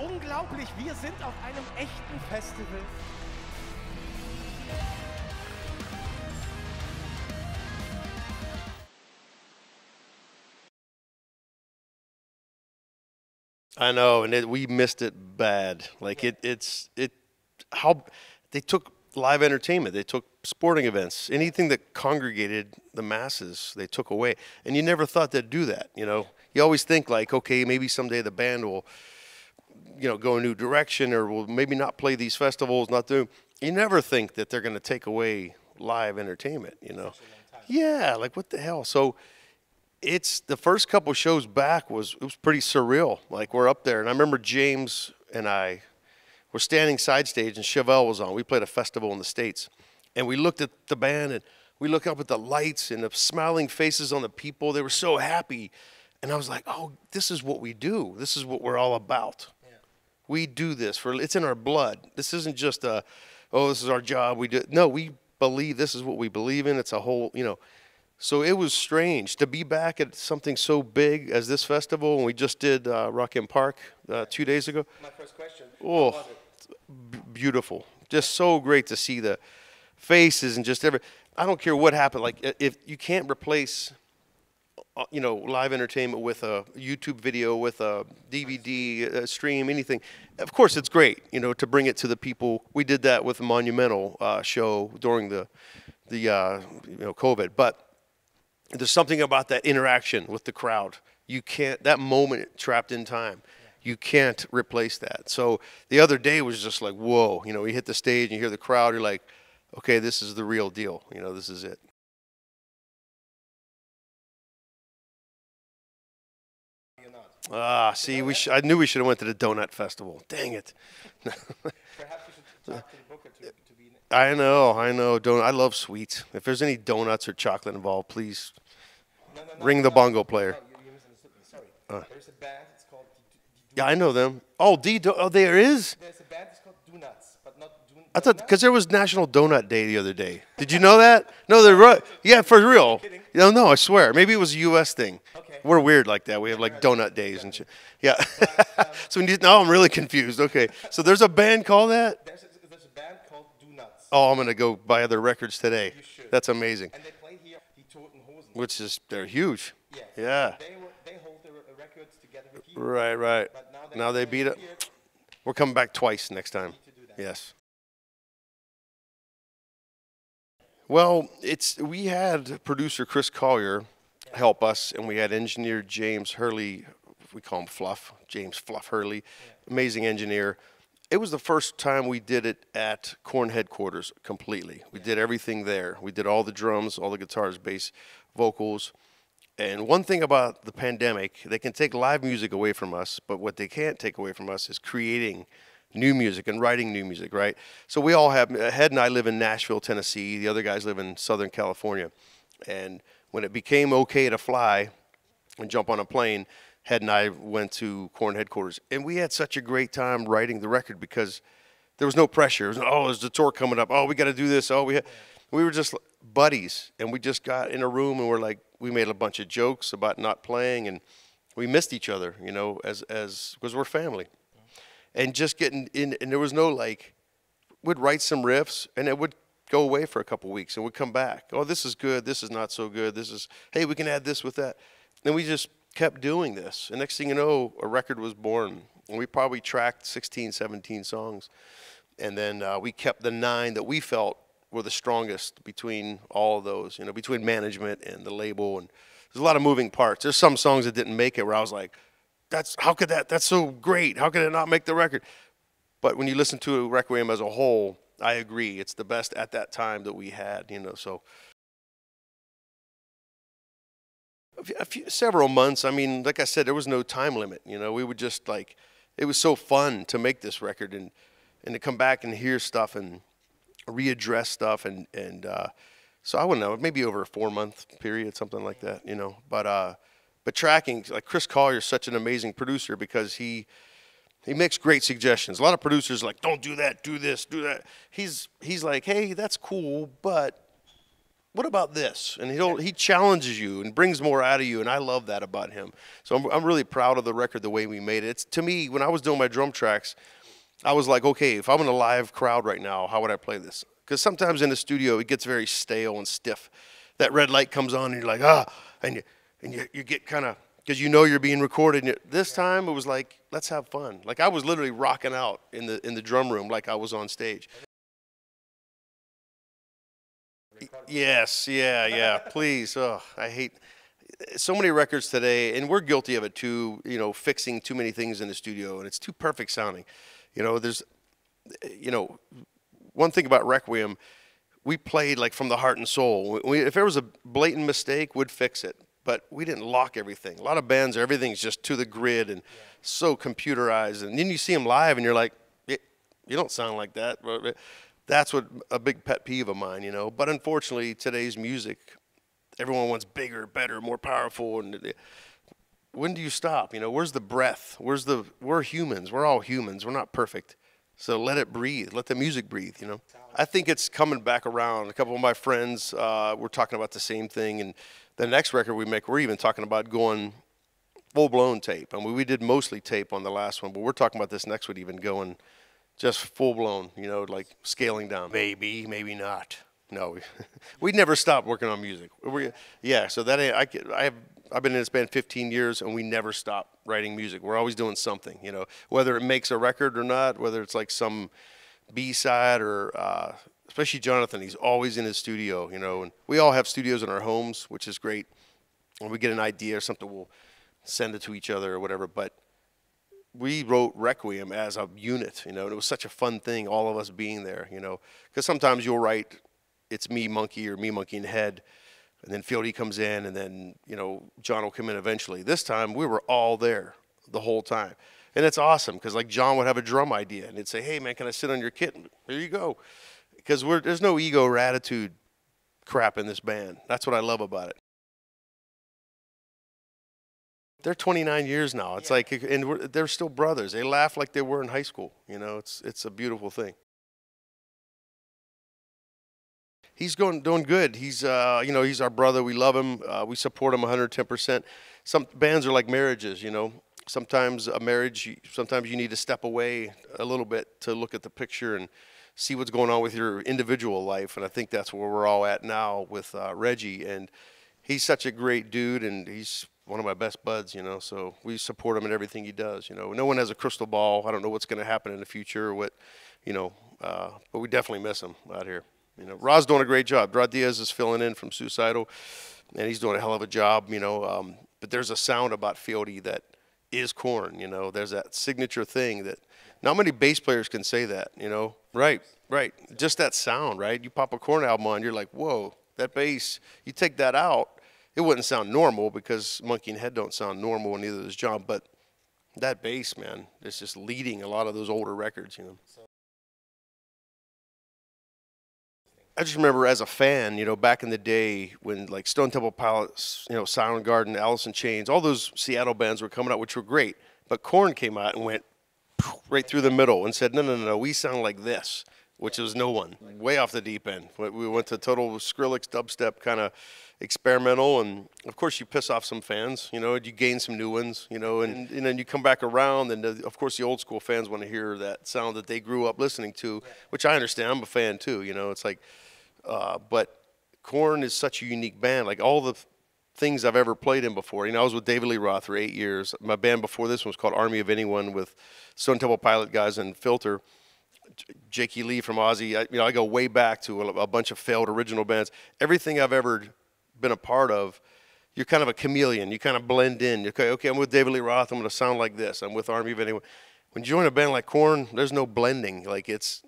unglaublich, wir sind auf einem echten Festival. I know, and we missed it bad. Like how they took live entertainment, they took sporting events, anything that congregated the masses, they took away. And you never thought they'd do that, you know. You always think like, okay, maybe someday the band will, you know, go a new direction or will maybe not play these festivals, not do. You never think that they're going to take away live entertainment, you know. Yeah, like what the hell? So it's the first couple shows back it was pretty surreal. Like we're up there, and I remember James and I were standing side stage, and Chevelle was on. We played a festival in the States, and we looked at the band, and we looked up at the lights and the smiling faces on the people. They were so happy, and I was like, "Oh, this is what we do. This is what we're all about. Yeah. We do this it's in our blood. This isn't just this is our job. We do no. We believe this is what we believe in. It's a whole, you know." So it was strange to be back at something so big as this festival. And we just did Rock in Park 2 days ago. My first question. Oh, beautiful. Just so great to see the faces and just I don't care what happened. Like if you can't replace, you know, live entertainment with a YouTube video, with a DVD, a stream, anything. Of course, it's great, you know, to bring it to the people. We did that with a Monumental show during the you know, COVID, but there's something about that interaction with the crowd. You can't, that moment trapped in time, you can't replace that. So the other day was just like, whoa, you know, you hit the stage and you hear the crowd, you're like, okay, this is the real deal. You know, this is it. See, I knew we should have went to the Donut Festival. Dang it. Perhaps you should talk to the booker to be... I know. Donut. I love sweets. If there's any donuts or chocolate involved, please ring the bongo player. You misunderstood me. Sorry. There's a band. It's called. Yeah, I know them. Oh, there is. There's a band. It's called Donuts, but not Donuts. I thought because there was National Donut Day the other day. Did you know that? No, they're right. Yeah, for real. No, I swear. Maybe it was a U.S. thing. Okay. We're weird like that. We have like donut days and shit. Yeah. So now I'm really confused. Okay. So there's a band called that? There's a band called Donuts. Oh, I'm going to go buy their records today. You should. That's amazing. And they play here, die Toten Hosen. Which is, they're huge. Yeah. Yeah. They hold the records together with you. Right. But now they beat it. We're coming back twice next time. Yes. Well, we had producer Chris Collier help us, and we had engineer James Hurley. We call him Fluff, James Fluff Hurley, amazing engineer. It was the first time we did it at Korn headquarters completely. We did everything there. We did all the drums, all the guitars, bass, vocals. And one thing about the pandemic, they can take live music away from us, but what they can't take away from us is creating new music and writing new music, right? So we all have, Head and I live in Nashville, Tennessee. The other guys live in Southern California. And when it became okay to fly and jump on a plane, Head and I went to Korn headquarters. And we had such a great time writing the record because there was no pressure. It was, there's the tour coming up. Oh, we got to do this. We were just buddies. And we just got in a room and we made a bunch of jokes about not playing. And we missed each other, you know, because we're family. And just getting in, and there was no we'd write some riffs and it would go away for a couple weeks and we'd come back. Oh, this is good. This is not so good. Hey, we can add this with that. And we just kept doing this. And next thing you know, a record was born. And we probably tracked 16, 17 songs. And then we kept the 9 that we felt were the strongest between all of those, you know, between management and the label. And there's a lot of moving parts. There's some songs that didn't make it where I was like, that's so great. How could it not make the record? But when you listen to Requiem as a whole, I agree. It's the best at that time that we had, you know, so. Several months. I mean, like I said, there was no time limit, you know. We would just it was so fun to make this record and to come back and hear stuff and readdress stuff. And so I wouldn't know, maybe over a 4-month period, something like that, you know. But tracking, like Chris Collier is such an amazing producer because he makes great suggestions. A lot of producers are like, don't do that, do this, do that. He's like, hey, that's cool, but what about this? And he challenges you and brings more out of you, and I love that about him. So I'm really proud of the record, the way we made it. It's, to me, when I was doing my drum tracks, I was like, okay, if I'm in a live crowd right now, how would I play this? Because sometimes in the studio, it gets very stale and stiff. That red light comes on, and you're like, and you get kind of, because you know you're being recorded. And this time, it was like, let's have fun. Like, I was literally rocking out in the drum room like I was on stage. Yes, yeah, please. Oh, I hate so many records today, and we're guilty of it too, you know, fixing too many things in the studio, and it's too perfect sounding. You know, there's, you know, one thing about Requiem, we played like from the heart and soul. If there was a blatant mistake, we'd fix it, but we didn't lock everything. A lot of bands, everything's just to the grid and so computerized, and then you see them live, and you're like, you don't sound like that. That's what a big pet peeve of mine, you know. But unfortunately, today's music, everyone wants bigger, better, more powerful. And when do you stop? You know, where's the breath? We're humans. We're all humans. We're not perfect. So let it breathe. Let the music breathe, you know. I think it's coming back around. A couple of my friends were talking about the same thing. And the next record we make, we're even talking about going full-blown tape. I mean, we did mostly tape on the last one, but we're talking about this next one even going just full-blown, you know, like scaling down. Maybe, maybe not. No, we never stopped working on music. Yeah, so that I've been in this band 15 years, and we never stop writing music. We're always doing something, you know, whether it makes a record or not, whether it's like some B-side or especially Jonathan, he's always in his studio, you know, and we all have studios in our homes, which is great. When we get an idea or something, we'll send it to each other or whatever, but we wrote Requiem as a unit, you know, and it was such a fun thing, all of us being there, you know, because sometimes you'll write, it's me, Monkey, or me, Monkey, and Head, and then Fieldy comes in, and then, you know, John will come in eventually. This time, we were all there the whole time, and it's awesome, because, like, John would have a drum idea, and he'd say, hey, man, can I sit on your kit? And here you go, because there's no ego or attitude crap in this band. That's what I love about it. They're 29 years now. It's like, and they're still brothers. They laugh like they were in high school. You know, it's a beautiful thing. He's doing good. He's you know, he's our brother. We love him. We support him 110%. Some bands are like marriages. You know, sometimes a marriage, sometimes you need to step away a little bit to look at the picture and see what's going on with your individual life. And I think that's where we're all at now with Reggie. And he's such a great dude, and he's one of my best buds, you know, so we support him in everything he does, you know. No one has a crystal ball. I don't know what's going to happen in the future or what, you know, but we definitely miss him out here. You know, Rod's doing a great job. Rod Diaz is filling in from Suicidal, and he's doing a hell of a job, you know. But there's a sound about Fieldy that is Korn, you know. There's that signature thing that not many bass players can say that, you know. Right. Just that sound, right? You pop a Korn album on, you're like, whoa, that bass, you take that out. It wouldn't sound normal because Monkey and Head don't sound normal, and neither does John. But that bass, man, is just leading a lot of those older records, you know. I just remember as a fan, you know, back in the day when like Stone Temple Pilots, you know, Soundgarden, Alice in Chains, all those Seattle bands were coming out, which were great. But Korn came out and went right through the middle and said, no, we sound like this, which was no one, way off the deep end. We went to total Skrillex dubstep kind of experimental, and of course you piss off some fans, you know, and you gain some new ones, you know, and then you come back around, and of course the old school fans want to hear that sound that they grew up listening to, which I understand. I'm a fan too, you know. It's like, but Korn is such a unique band. Like all the things I've ever played in before. You know, I was with David Lee Roth for 8 years. My band before this one was called Army of Anyone with Stone Temple Pilot guys and Filter. Jakey Lee from Ozzy. I go way back to a bunch of failed original bands. Everything I've ever been a part of, you're kind of a chameleon. You kind of blend in. Okay, I'm with David Lee Roth. I'm going to sound like this. I'm with Army of Anyone. When you join a band like Korn, there's no blending. Like it's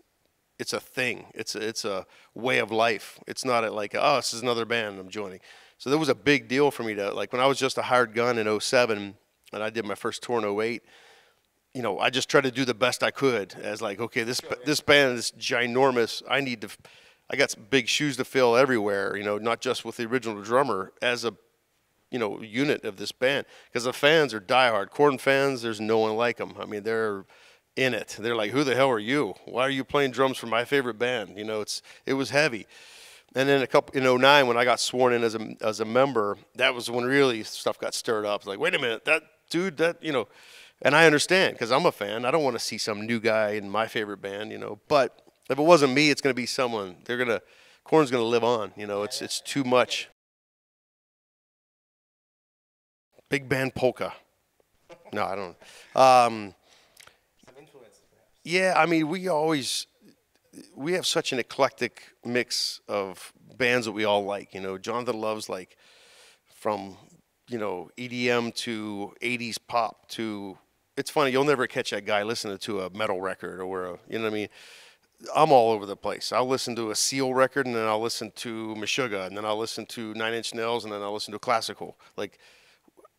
a thing. It's a way of life. It's not like, oh, this is another band I'm joining. So that was a big deal for me to, like, when I was just a hired gun in 07 and I did my first tour in 08, you know, I just tried to do the best I could as like, okay, this band is ginormous. I got some big shoes to fill everywhere, you know, not just with the original drummer, as a, you know, unit of this band. Because the fans are diehard. Korn fans, there's no one like them. I mean, they're in it. They're like, who the hell are you? Why are you playing drums for my favorite band? You know, it was heavy. And then in '09 when I got sworn in as a member, that was when really stuff got stirred up. It's like, wait a minute, that dude, and I understand because I'm a fan. I don't want to see some new guy in my favorite band, But if it wasn't me, it's going to be someone. Korn's going to live on, It's too much. Big band polka. No, I don't. Some influences, perhaps. Yeah, I mean, we have such an eclectic mix of bands that we all like. Jonathan loves like from EDM to '80s pop to. It's funny, you'll never catch that guy listening to a metal record or what I mean. I'm all over the place. I'll listen to a Seal record and then I'll listen to Meshuggah and then I'll listen to Nine Inch Nails and then I'll listen to classical. Like,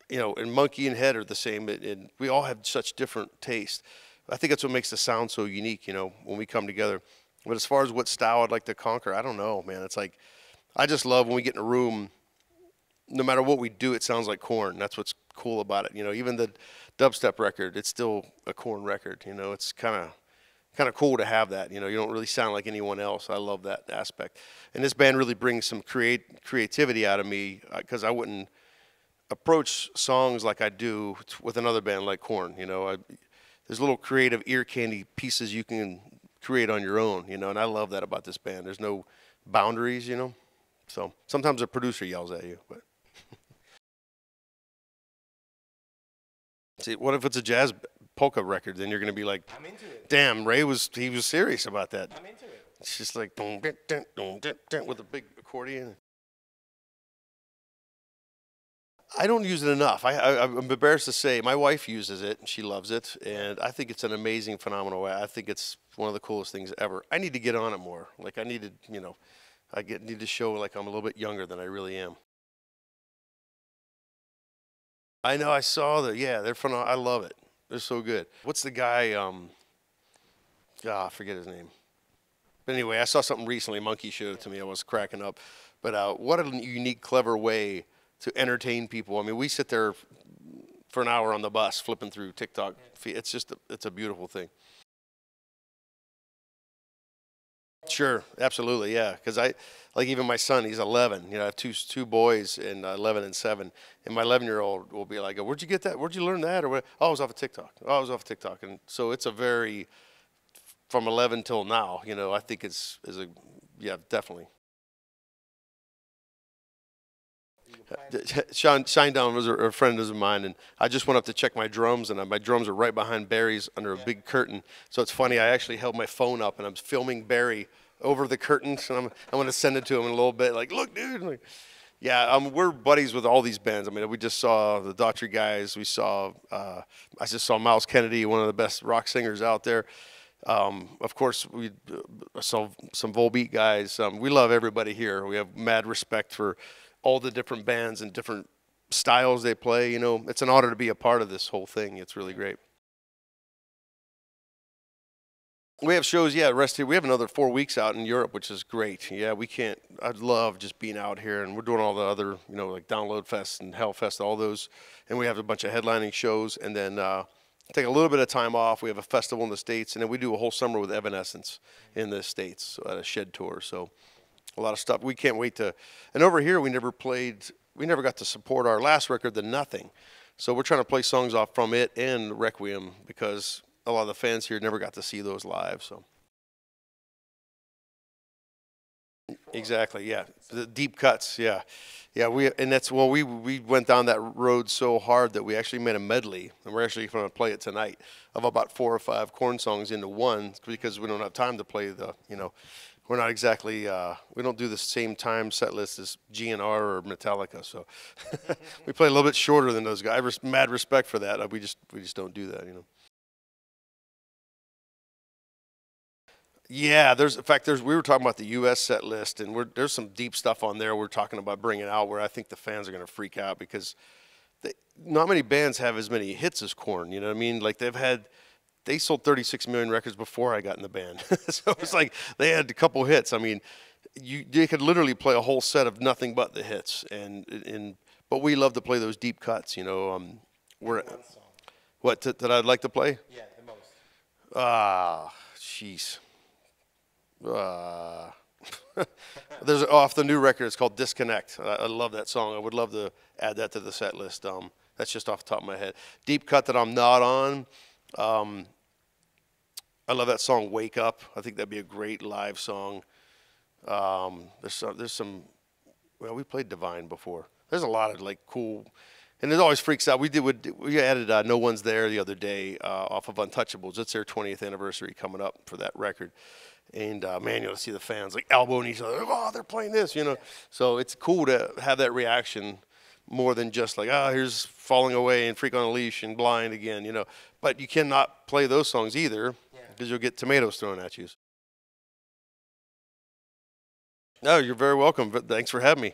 and Monkey and Head are the same. And we all have such different taste. I think that's what makes the sound so unique, when we come together. But as far as what style I'd like to conquer, I don't know, man. It's like, I just love when we get in a room, no matter what we do, it sounds like Korn. That's what's cool about it. Even the dubstep record, it's still a Korn record. It's kind of cool to have that. You don't really sound like anyone else. I love that aspect. And this band really brings some creativity out of me because I wouldn't approach songs like I do with another band like Korn. There's little creative ear candy pieces you can create on your own, and I love that about this band. There's no boundaries, So sometimes a producer yells at you, but see, what if it's a jazz polka record? Then you're going to be like, I'm into it. damn, he was serious about that. I'm into it. It's just like with a big accordion. I don't use it enough. I'm embarrassed to say my wife uses it and she loves it, and I think it's an amazing, phenomenal way. I think it's one of the coolest things ever. I need to get on it more. Like I need to, need to show like I'm a little bit younger than I really am. I know. I saw that. Yeah, they're phenomenal. I love it. They're so good. What's the guy? I forget his name. But anyway, I saw something recently. Monkey showed it to me. I was cracking up. But what a unique, clever way to entertain people. I mean, we sit there for an hour on the bus flipping through TikTok. It's just it's a beautiful thing. Sure, absolutely, yeah. Because like even my son, he's 11. I have two boys, and 11 and 7. And my 11-year-old will be like, "Where'd you get that? Where'd you learn that?" Or what? "Oh, I was off of TikTok. Oh, I was off of TikTok." And so it's a very from 11 till now. I think yeah, definitely. Shinedown was a friend of mine, and I just went up to check my drums, and my drums are right behind Barry's under a big curtain. So it's funny, I actually held my phone up, and I'm filming Barry over the curtains, and I'm going to send it to him in a little bit. Like, look, dude. Like, yeah, we're buddies with all these bands. I mean, we just saw the Daughtry guys. I just saw Miles Kennedy, one of the best rock singers out there. Of course, we saw some Volbeat guys. We love everybody here. We have mad respect for all the different bands and different styles they play. It's an honor to be a part of this whole thing. It's really great. We have shows, yeah, rest here. We have another 4 weeks out in Europe, which is great. Yeah, I'd love just being out here, and we're doing all the other, like Download Fest and Hellfest, all those. And we have a bunch of headlining shows, and then take a little bit of time off. We have a festival in the States, and then we do a whole summer with Evanescence in the States at a Shed tour. So a lot of stuff. We can't wait to. And over here, we never got to support our last record, The Nothing. So we're trying to play songs off from it and Requiem because a lot of the fans here never got to see those live. So exactly, yeah, the deep cuts, yeah. We went down that road so hard that we actually made a medley, and we're actually going to play it tonight of about 4 or 5 Korn songs into one because we don't have time to play we're not exactly we don't do the same time set list as GNR or Metallica, so we play a little bit shorter than those guys. Mad respect for that. We just don't do that. Yeah, we were talking about the U.S. set list, and there's some deep stuff on there we're talking about bringing out where I think the fans are going to freak out because not many bands have as many hits as Korn. You know what I mean? Like they sold 36 million records before I got in the band, so it's like they had a couple hits. I mean, they could literally play a whole set of nothing but the hits, but we love to play those deep cuts. What that I'd like to play? Yeah, the most. Jeez. There's off the new record. It's called Disconnect. I love that song. I would love to add that to the set list. That's just off the top of my head. Deep cut that I'm not on. I love that song Wake Up. I think that'd be a great live song. There's some. Well, we played Divine before. There's a lot of like cool, and it always freaks out. We added No One's There the other day off of Untouchables. It's their 20th anniversary coming up for that record. And man, you'll see the fans like elbowing each other. Oh, they're playing this, you know. So it's cool to have that reaction more than just like, here's Falling Away and Freak on a Leash and Blind again, you know. But you cannot play those songs either because you'll get tomatoes thrown at you. No, you're very welcome. But thanks for having me.